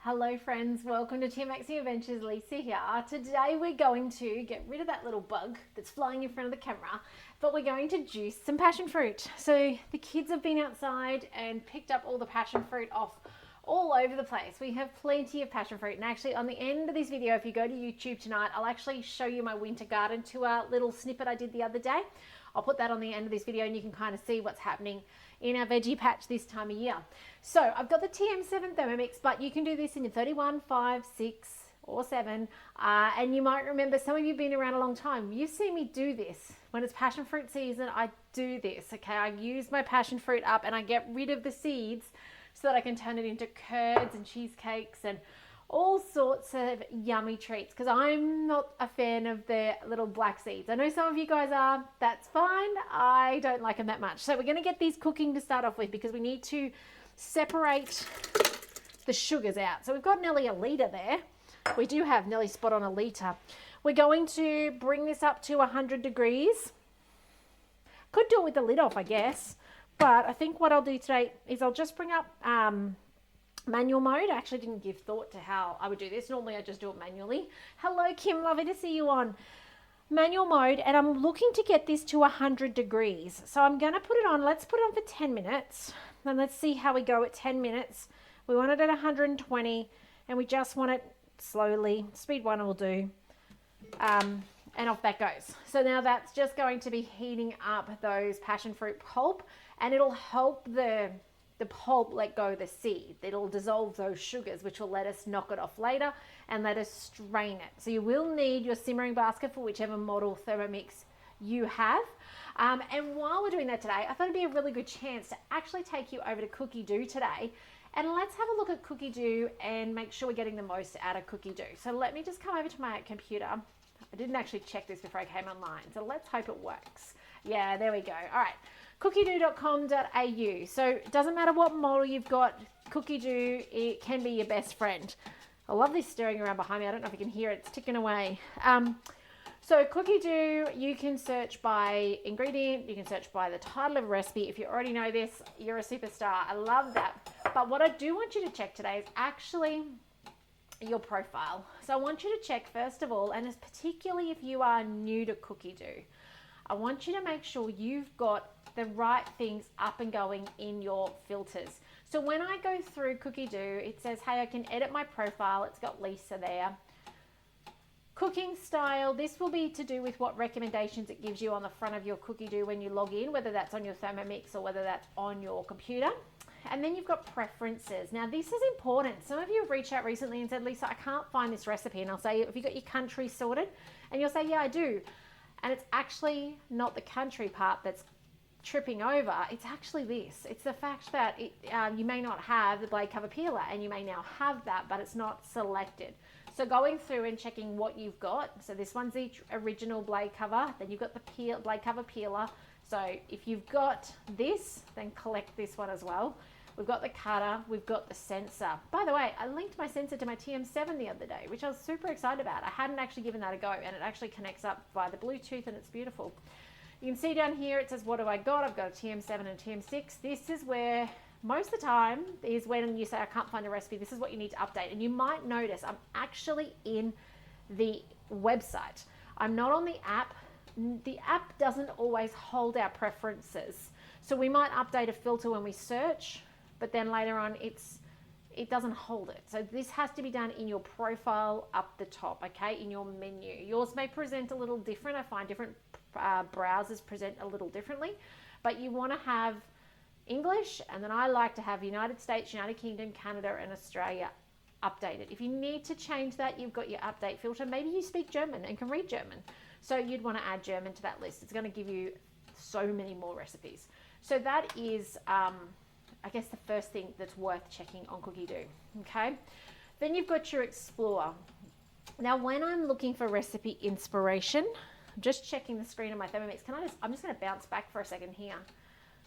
Hello friends, welcome to TM7 Adventures. Lisa here. Today we're going to get rid of that little bug that's flying in front of the camera, but we're going to juice some passion fruit. So the kids have been outside and picked up all the passion fruit off all over the place. We have plenty of passion fruit, and actually on the end of this video, if you go to YouTube tonight, I'll actually show you my winter garden tour little snippet I did the other day. I'll put that on the end of this video and you can kind of see what's happening in our veggie patch this time of year. So I've got the TM7 Thermomix, but you can do this in your 31, 5, 6 or 7. And you might remember, some of you have been around a long time, you've seen me do this. When it's passion fruit season, I do this, okay? I use my passion fruit up and I get rid of the seeds so that I can turn it into curds and cheesecakes and all sorts of yummy treats, because I'm not a fan of the little black seeds. I know some of you guys are. That's fine. I don't like them that much. So we're going to get these cooking to start off with, because we need to separate the sugars out. So we've got nearly a litre there. We do have nearly spot on a litre. We're going to bring this up to 100 degrees. Could do it with the lid off, I guess. But I think what I'll do today is I'll just bring up manual mode. I actually didn't give thought to how I would do this. Normally I just do it manually. Hello Kim, lovely to see you on manual mode, and I'm looking to get this to 100 degrees. So I'm going to put it on. Let's put it on for 10 minutes and let's see how we go at 10 minutes. We want it at 120 and we just want it slowly. Speed 1 will do. And off that goes. So now that's just going to be heating up those passion fruit pulp, and it'll help the pulp let go of the seed. It'll dissolve those sugars, which will let us knock it off later and let us strain it. So you will need your simmering basket for whichever model Thermomix you have. And while we're doing that today, I thought it'd be a really good chance to actually take you over to Cookidoo today, and let's have a look at Cookidoo and make sure we're getting the most out of Cookidoo. So let me just come over to my computer. I didn't actually check this before I came online, so let's hope it works. Yeah, there we go. All right. Cookidoo.com.au. So it doesn't matter what model you've got, Cookidoo, it can be your best friend. I love this stirring around behind me. I don't know if you can hear it. It's ticking away. So Cookidoo, you can search by ingredient. You can search by the title of a recipe. If you already know this, you're a superstar. I love that. But what I do want you to check today is actually your profile. So I want you to check first of all, and it's particularly if you are new to Cookidoo, I want you to make sure you've got the right things up and going in your filters. So when I go through Cookidoo, it says, hey, I can edit my profile. It's got Lisa there. Cooking style, this will be to do with what recommendations it gives you on the front of your Cookidoo when you log in, whether that's on your Thermomix or whether that's on your computer. And then you've got preferences. Now this is important. Some of you have reached out recently and said, Lisa, I can't find this recipe. And I'll say, have you got your country sorted? And you'll say, yeah, I do. And it's actually not the country part that's tripping over. It's actually this. It's the fact that you may not have the blade cover peeler, and you may now have that, but it's not selected. So going through and checking what you've got. So this one's the original blade cover. Then you've got the blade cover peeler. So if you've got this, then collect this one as well. We've got the cutter, we've got the sensor. By the way, I linked my sensor to my TM7 the other day, which I was super excited about. I hadn't actually given that a go, and it actually connects up via the Bluetooth, and it's beautiful. You can see down here, it says, what do I got? I've got a TM7 and TM6. This is where, most of the time, is when you say, I can't find a recipe. This is what you need to update. And you might notice I'm actually in the website. I'm not on the app. The app doesn't always hold our preferences. So we might update a filter when we search, but then later on it doesn't hold it. So this has to be done in your profile up the top, okay, in your menu. Yours may present a little different. I find different browsers present a little differently, but you want to have English, and then I like to have United States, United Kingdom, Canada, and Australia updated. If you need to change that, you've got your update filter. Maybe you speak German and can read German, so you'd want to add German to that list. It's going to give you so many more recipes. So that is I guess the first thing that's worth checking on Cookidoo, okay? Then you've got your Explore. Now, when I'm looking for recipe inspiration, I'm just checking the screen of my Thermomix. I'm just gonna bounce back for a second here.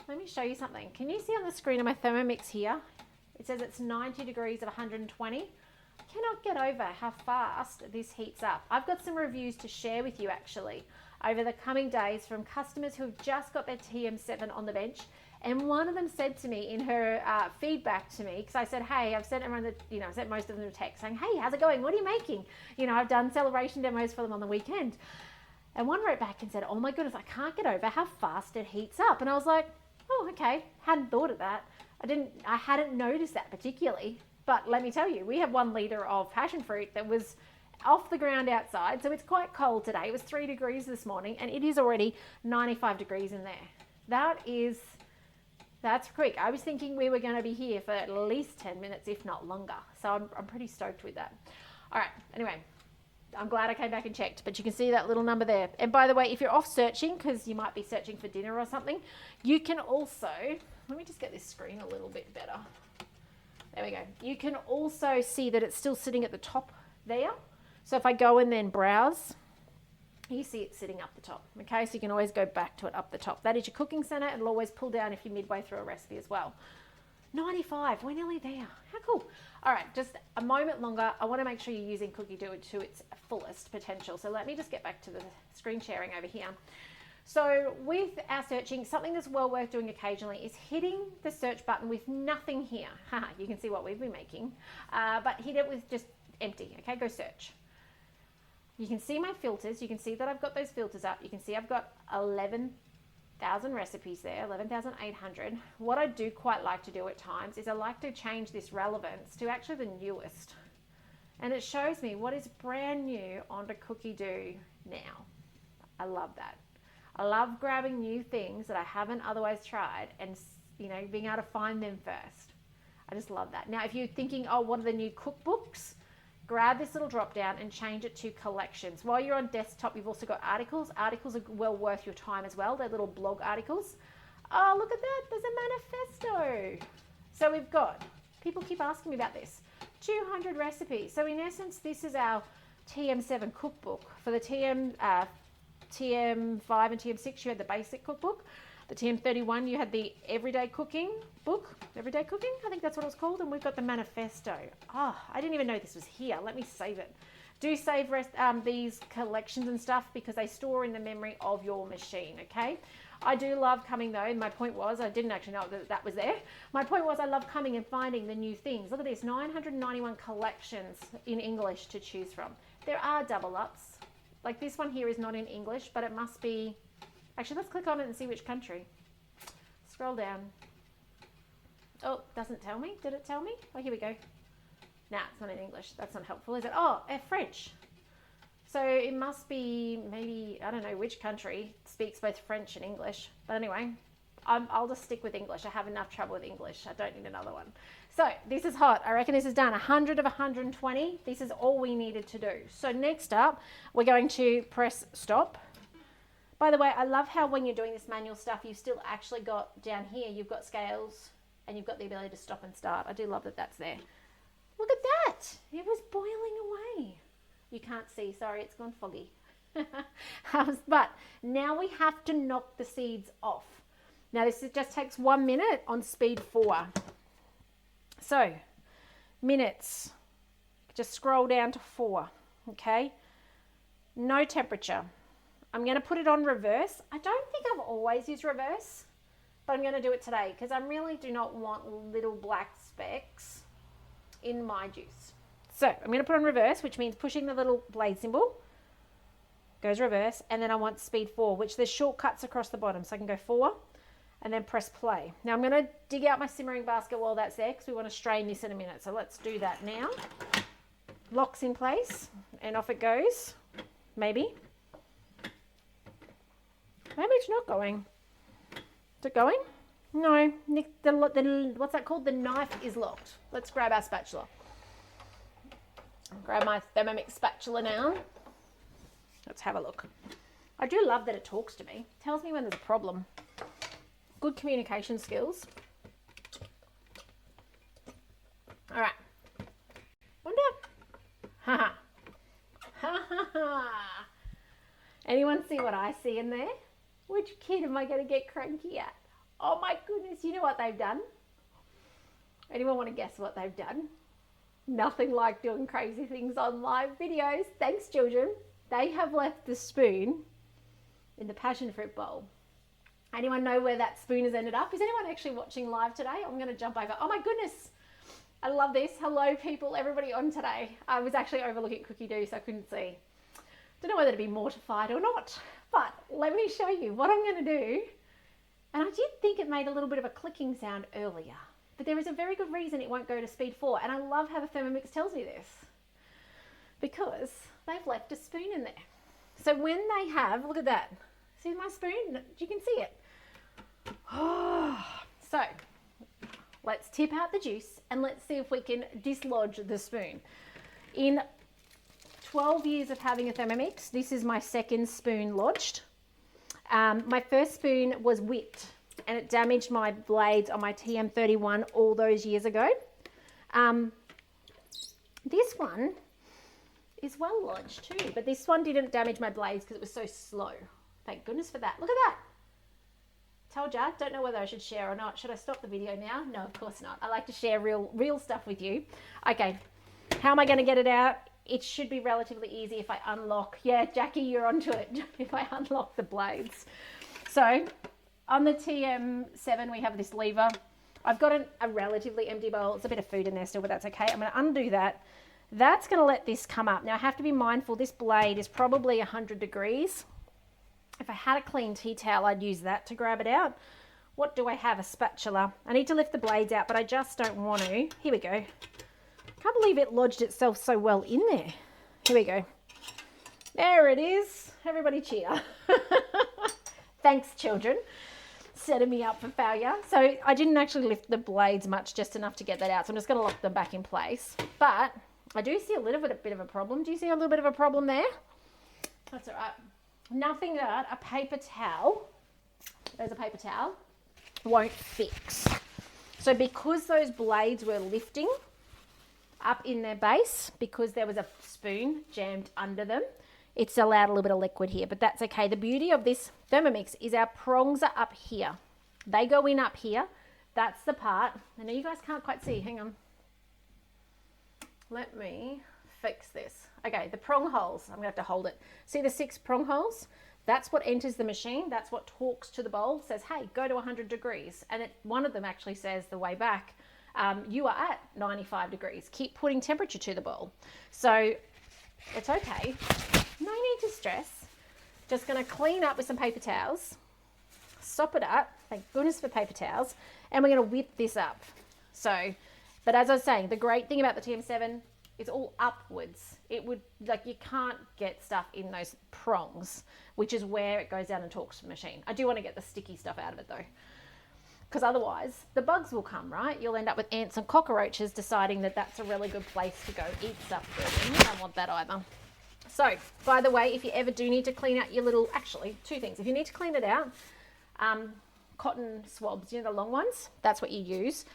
Let me show you something. Can you see on the screen of my Thermomix here? It says it's 90 degrees at 120. I cannot get over how fast this heats up. I've got some reviews to share with you actually over the coming days from customers who have just got their TM7 on the bench. And one of them said to me in her feedback to me, because I said, hey, I've sent everyone, I sent most of them a text saying, hey, how's it going? What are you making? I've done celebration demos for them on the weekend. And one wrote back and said, oh my goodness, I can't get over how fast it heats up. And I was like, oh, okay. Hadn't thought of that. I hadn't noticed that particularly. But let me tell you, we have 1 liter of passion fruit that was off the ground outside. So it's quite cold today. It was 3 degrees this morning and it is already 95 degrees in there. That's quick. I was thinking we were going to be here for at least 10 minutes, if not longer. So I'm pretty stoked with that. All right. Anyway, I'm glad I came back and checked, but you can see that little number there. And by the way, if you're off searching, because you might be searching for dinner or something, you can also, let me just get this screen a little bit better. There we go. You can also see that it's still sitting at the top there. So if I go and then browse, you see it sitting up the top. Okay, so you can always go back to it up the top. That is your cooking center. It'll always pull down if you're midway through a recipe as well. 95, we're nearly there. How cool. All right, just a moment longer. I want to make sure you're using Cookidoo to its fullest potential. So let me just get back to the screen sharing over here. So with our searching, something that's well worth doing occasionally is hitting the search button with nothing here. You can see what we've been making, but hit it with just empty. Okay, go search. You can see my filters. You can see that I've got those filters up. You can see I've got 11,000 recipes there, 11,800. What I do quite like to do at times is I like to change this relevance to actually the newest. And it shows me what is brand new onto Cookidoo now. I love that. I love grabbing new things that I haven't otherwise tried and, being able to find them first. I just love that. Now, if you're thinking, oh, what are the new cookbooks? Grab this little drop down and change it to collections. While you're on desktop, you've also got articles. Articles are well worth your time as well. They're little blog articles. Oh, look at that. There's a manifesto. So we've got, people keep asking me about this, 200 recipes. So in essence, this is our TM7 cookbook. For the TM5 and TM6, you had the basic cookbook. The TM31, you had the everyday cooking book. Everyday cooking, I think that's what it was called. And we've got the manifesto. Oh, I didn't even know this was here. Let me save it. Do save these collections and stuff because they store in the memory of your machine, okay? I do love coming though. My point was, I didn't actually know that was there. My point was I love coming and finding the new things. Look at this, 991 collections in English to choose from. There are double ups. Like this one here is not in English, but it must be. Actually, let's click on it and see which country. Scroll down. Oh, doesn't tell me. Did it tell me? Oh, here we go. Nah, it's not in English. That's not helpful, is it? Oh, French. So it must be maybe, I don't know which country speaks both French and English. But anyway, I'll just stick with English. I have enough trouble with English. I don't need another one. So this is hot. I reckon this is done. 100 of 120. This is all we needed to do. So next up, we're going to press stop. By the way, I love how when you're doing this manual stuff, you've still actually got down here, you've got scales and you've got the ability to stop and start. I do love that that's there. Look at that. It was boiling away. You can't see. Sorry, it's gone foggy. But now we have to knock the seeds off. Now this just takes 1 minute on speed 4. So minutes, just scroll down to 4. Okay. No temperature. I'm going to put it on reverse. I don't think I've always used reverse, but I'm going to do it today because I really do not want little black specks in my juice. So I'm going to put on reverse, which means pushing the little blade symbol, goes reverse, and then I want speed 4, which there's shortcuts across the bottom. So I can go 4 and then press play. Now I'm going to dig out my simmering basket while that's there because we want to strain this in a minute. So let's do that now. Locks in place and off it goes. Maybe. Maybe it's not going. Is it going? No. What's that called? The knife is locked. Let's grab our spatula. Grab my Thermomix spatula now. Let's have a look. I do love that it talks to me. It tells me when there's a problem. Good communication skills. All right. Wonder. Ha ha. Ha ha ha. Anyone see what I see in there? Which kid am I going to get cranky at? Oh my goodness, you know what they've done? Anyone want to guess what they've done? Nothing like doing crazy things on live videos. Thanks, children. They have left the spoon in the passion fruit bowl. Anyone know where that spoon has ended up? Is anyone actually watching live today? I'm going to jump over. Oh my goodness. I love this. Hello people, everybody on today. I was actually overlooking Cookidoo, so I couldn't see. Don't know whether to be mortified or not, but let me show you what I'm going to do. And I did think it made a little bit of a clicking sound earlier, but there is a very good reason it won't go to speed 4. And I love how the Thermomix tells me this, because they've left a spoon in there. So when they have, look at that. See my spoon? You can see it. So let's tip out the juice and let's see if we can dislodge the spoon. In 12 years of having a Thermomix, this is my second spoon lodged. My first spoon was whipped and it damaged my blades on my TM31 all those years ago. This one is well lodged too, but this one didn't damage my blades because it was so slow. Thank goodness for that. Look at that. Told ya, don't know whether I should share or not. Should I stop the video now? No, of course not. I like to share real stuff with you. Okay, how am I going to get it out? It should be relatively easy if I unlock. Yeah, Jackie, you're onto it. If I unlock the blades. So on the TM7, we have this lever. I've got a relatively empty bowl. It's a bit of food in there still, but that's okay. I'm going to undo that. That's going to let this come up. Now I have to be mindful, this blade is probably 100 degrees. If I had a clean tea towel, I'd use that to grab it out. What do I have? A spatula. I need to lift the blades out, but I just don't want to. Here we go. Can't believe it lodged itself so well in there. Here we go. There it is. Everybody cheer. Thanks, children. Setting me up for failure. So I didn't actually lift the blades much, just enough to get that out. So I'm just going to lock them back in place. But I do see a bit of a problem. Do you see a little bit of a problem there? That's all right. Nothing that a paper towel, there's a paper towel, won't fix. So because those blades were lifting up in their base, because there was a spoon jammed under them, it's allowed a little bit of liquid here, but that's okay. The beauty of this Thermomix is our prongs are up here. They go in up here. That's the part. I know you guys can't quite see. Hang on. Let me fix this. Okay, the prong holes, I'm gonna have to hold it. See the 6 prong holes? That's what enters the machine. That's what talks to the bowl, says, hey, go to 100 degrees. And one of them actually says the way back, you are at 95 degrees. Keep putting temperature to the bowl. So it's okay. No need to stress. Just gonna clean up with some paper towels, sop it up, thank goodness for paper towels, and we're gonna whip this up. So, but as I was saying, the great thing about the TM7, it's all upwards. It would, like, you can't get stuff in those prongs, which is where it goes down and talks to the machine. I do want to get the sticky stuff out of it though, because otherwise the bugs will come, right? You'll end up with ants and cockroaches deciding that that's a really good place to go eat stuff for. You don't want that either. So, by the way, if you ever do need to clean out your little, actually, 2 things. If you need to clean it out, cotton swabs, you know, the long ones, that's what you use.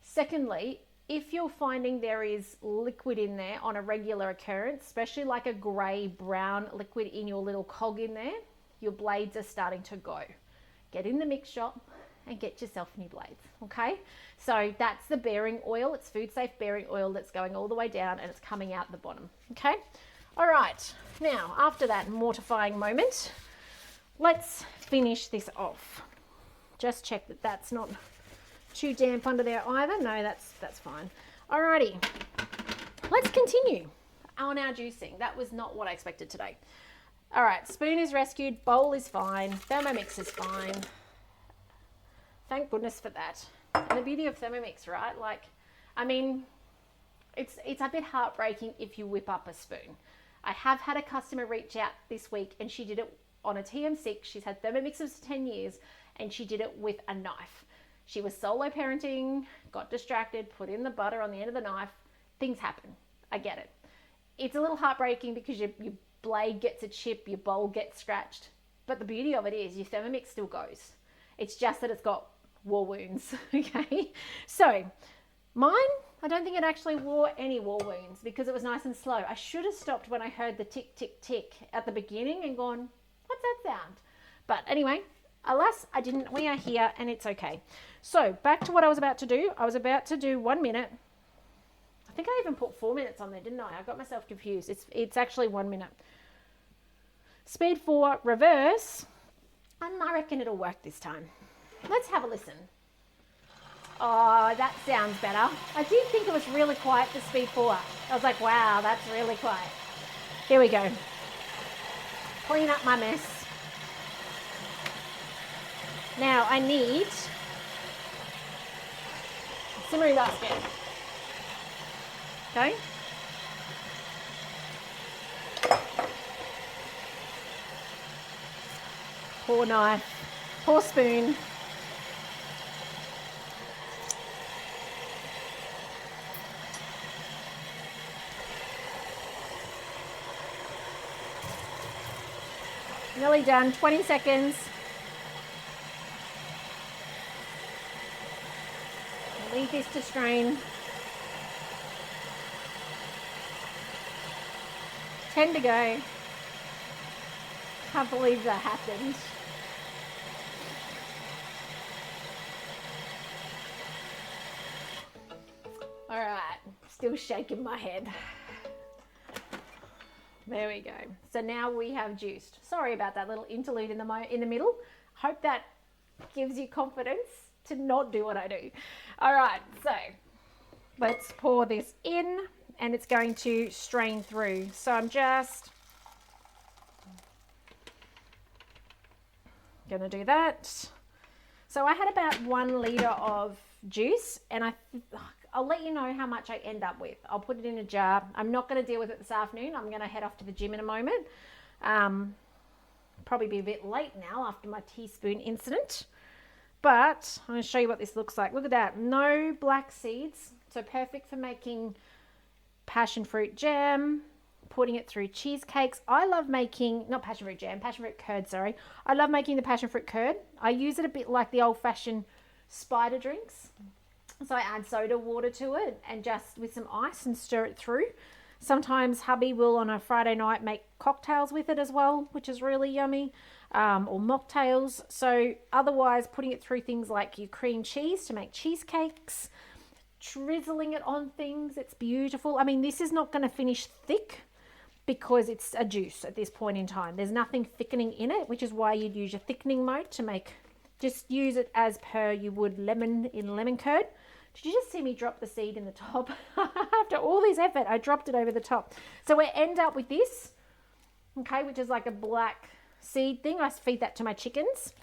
Secondly, if you're finding there is liquid in there on a regular occurrence, especially like a grey brown liquid in your little cog in there, your blades are starting to go. Get in the mix shop and get yourself new blades, okay? So that's the bearing oil. It's food safe bearing oil that's going all the way down and it's coming out the bottom, okay? All right, now after that mortifying moment, let's finish this off. Just check that that's not too damp under there either. No, that's fine. Alrighty, let's continue on our juicing. That was not what I expected today. All right, spoon is rescued, bowl is fine, Thermomix is fine. Thank goodness for that. And the beauty of Thermomix, right? Like, I mean, it's a bit heartbreaking if you whip up a spoon. I have had a customer reach out this week and she did it on a TM6. She's had Thermomixes for 10 years and she did it with a knife. She was solo parenting, got distracted, put in the butter on the end of the knife. Things happen. I get it. It's a little heartbreaking because your blade gets a chip, your bowl gets scratched. But the beauty of it is your Thermomix still goes. It's just that it's got war wounds, okay? So mine, I don't think it actually wore any war wounds because it was nice and slow. I should have stopped when I heard the tick, tick, tick at the beginning and gone, what's that sound? But anyway, alas, I didn't. We are here and it's okay. So back to what I was about to do. I was about to do 1 minute. I think I even put 4 minutes on there, didn't I? I got myself confused. It's actually 1 minute. speed 4, reverse, and I reckon it'll work this time. Let's have a listen. Oh, that sounds better. I did think it was really quiet for speed 4. I was like, wow, that's really quiet. Here we go. Clean up my mess. Now I need a simmering basket. Okay. Pour knife, pour spoon. Nearly done, 20 seconds. Leave this to strain. 10 to go. Can't believe that happened. All right, still shaking my head. There we go. So now we have juiced. Sorry about that little interlude in the middle. Hope that gives you confidence to not do what I do. All right, so let's pour this in and it's going to strain through. So I'm just gonna do that. So I had about 1 litre of juice and I'll let you know how much I end up with. I'll put it in a jar. I'm not going to deal with it this afternoon. I'm going to head off to the gym in a moment. Probably be a bit late now after my teaspoon incident. But I'm going to show you what this looks like. Look at that. No black seeds. So perfect for making passion fruit jam, putting it through cheesecakes. I love making, not passion fruit jam, passion fruit curd, sorry. I love making the passion fruit curd. I use it a bit like the old-fashioned spider drinks. So I add soda water to it and just with some ice and stir it through. Sometimes hubby will on a Friday night make cocktails with it as well, which is really yummy, or mocktails. So otherwise putting it through things like your cream cheese to make cheesecakes, drizzling it on things, it's beautiful. I mean, this is not going to finish thick because it's a juice at this point in time. There's nothing thickening in it, which is why you'd use your thickening mode to make, just use it as per you would lemon in lemon curd. Did you just see me drop the seed in the top? After all this effort, I dropped it over the top. So we end up with this, okay, which is like a black seed thing. I feed that to my chickens.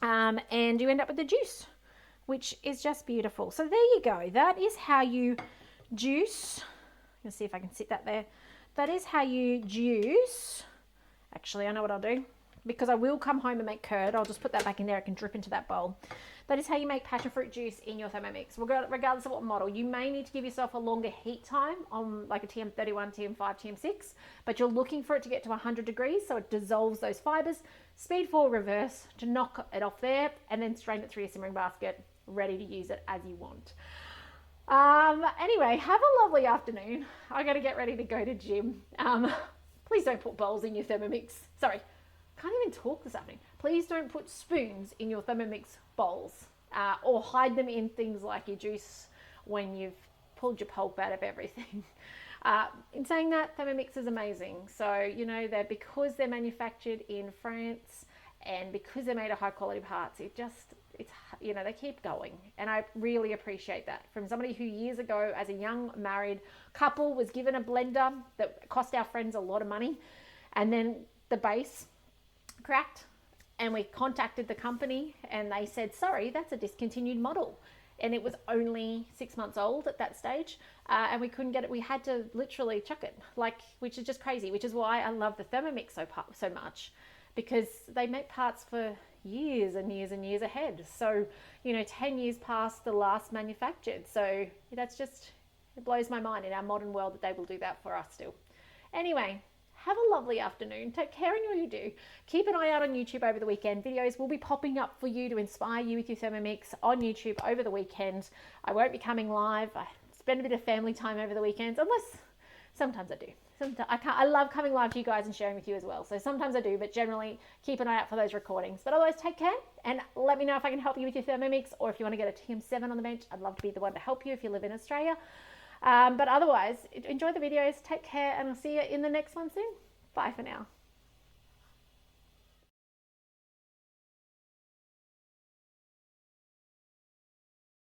And you end up with the juice, which is just beautiful. So there you go. That is how you juice. Let's see if I can sit that there. That is how you juice. Actually, I know what I'll do. Because I will come home and make curd. I'll just put that back in there. It can drip into that bowl. That is how you make passion fruit juice in your Thermomix. Regardless of what model, you may need to give yourself a longer heat time on like a TM31, TM5, TM6, but you're looking for it to get to 100 degrees so it dissolves those fibers. Speed 4 reverse to knock it off there and then strain it through your simmering basket, ready to use it as you want. Anyway, have a lovely afternoon. I got to get ready to go to gym. Please don't put bowls in your Thermomix. Sorry. Can't even talk this afternoon. Please don't put spoons in your Thermomix bowls or hide them in things like your juice when you've pulled your pulp out of everything. In saying that, Thermomix is amazing. So, you know, because they're manufactured in France and because they're made of high quality parts, it's, you know, they keep going. And I really appreciate that. From somebody who years ago as a young married couple was given a blender that cost our friends a lot of money. And then the base cracked and we contacted the company and they said, sorry, that's a discontinued model. And it was only 6 months old at that stage. And we couldn't get it. We had to literally chuck it, which is just crazy, which is why I love the Thermomix so much, because they make parts for years and years and years ahead. So, you know, 10 years past the last manufactured. So that's just, it blows my mind in our modern world that they will do that for us still. Anyway, have a lovely afternoon. Take care in all you do. Keep an eye out on YouTube over the weekend. Videos will be popping up for you to inspire you with your Thermomix on YouTube over the weekend. I won't be coming live. I spend a bit of family time over the weekends, unless sometimes I do. I love coming live to you guys and sharing with you as well. So sometimes I do, but generally keep an eye out for those recordings. But otherwise, take care and let me know if I can help you with your Thermomix, or if you want to get a TM7 on the bench. I'd love to be the one to help you if you live in Australia. But otherwise, enjoy the videos, take care, and I'll see you in the next one soon. Bye for now.